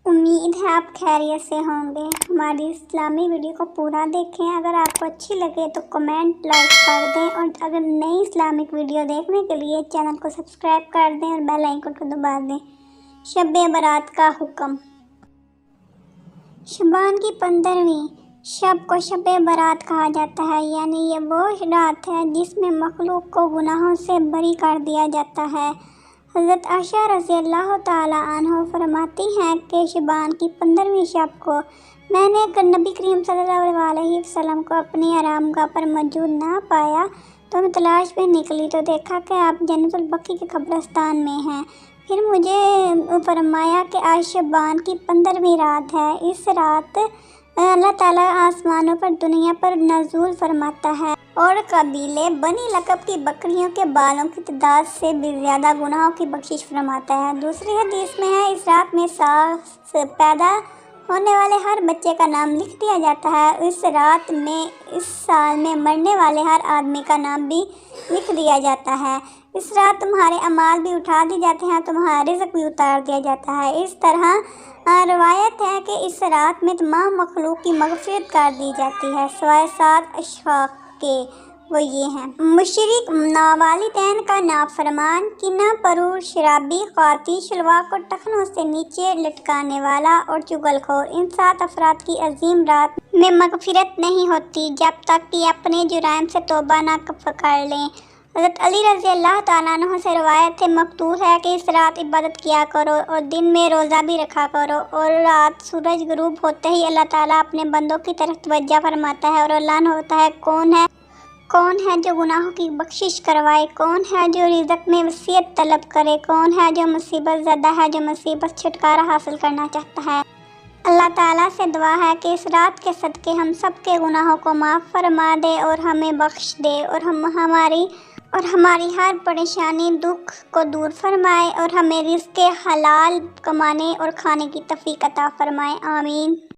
उम्मीद है आप खैरियत से होंगे। हमारी इस्लामी वीडियो को पूरा देखें। अगर आपको अच्छी लगे तो कमेंट लाइक कर दें और अगर नई इस्लामिक वीडियो देखने के लिए चैनल को सब्सक्राइब कर दें और बेल आइकन को दबा दें। शब-ए बारात का हुक्म। शबान की 15वीं शब को शब-ए बारात कहा जाता है, यानी ये वो रात है जिसमें मखलूक को गुनाहों से बरी कर दिया जाता है। हज़रत आयशा रज़ियल्लाहु ताला अन्हा फरमाती हैं कि शबान की 15वीं शब को मैंने नबी करीम सल्लल्लाहु अलैहि वसल्लम को अपनी आरामगाह पर मौजूद ना पाया तो मैं तलाश में निकली तो देखा कि आप जन्नतुल बकी के कब्रिस्तान में हैं। फिर मुझे फरमाया कि आज शबान की 15वीं रात है। इस रात अल्लाह ताला आसमानों पर दुनिया पर नज़ूल फरमाता है और कबीले बनी लकब की बकरियों के बालों की तादाद से भी ज़्यादा गुनाहों की बख्शिश फरमाता है। दूसरी हदीस में है, इस रात में पैदा होने वाले हर बच्चे का नाम लिख दिया जाता है। इस रात में इस साल में मरने वाले हर आदमी का नाम भी लिख दिया जाता है। इस रात तुम्हारे अमाल भी उठा दिए जाते हैं, तुम्हारा रिज़्क़ भी उतार दिया जाता है। इस तरह रवायत है कि इस रात में तमाम मखलूक की मग़फ़िरत कर दी जाती है सिवाय 7 अशख़ास के। वो ये हैं: मुशरिक, नावालिदैन का नाफरमान, किना परूर, शराबी, ख़ाती, शलवा को टखनों से नीचे लटकाने वाला और चुगलखोर। इन 7 अफराद की अजीम रात में मग़फ़िरत नहीं होती जब तक कि अपने जुराइम से तौबा न कर लें। हज़रत अली रज़ियल्लाहु ताला अन्हु से रवायत है, मकतूब है कि इस रात इबादत किया करो और दिन में रोज़ा भी रखा करो और रात सूरज गुरूब होते ही अल्लाह ताला अपने बंदों की तरफ तवज्जो फरमाता है और ऐलान होता है, कौन है जो गुनाहों की बख्शिश करवाए, कौन है जो रिज़्क़ में वसीयत तलब करे, कौन है जो मुसीबत ज़दा है, जो मुसीबत छुटकारा हासिल करना चाहता है। अल्लाह ताला से दुआ है कि इस रात के सदक़े हम सब के गुनाहों को माफ़ फरमा दे और हमें बख्श दे और हमारी हर परेशानी दुख को दूर फरमाए और हमें रिज़्क़ हलाल कमाने और खाने की तौफ़ीक़ अता फरमाए। आमीन।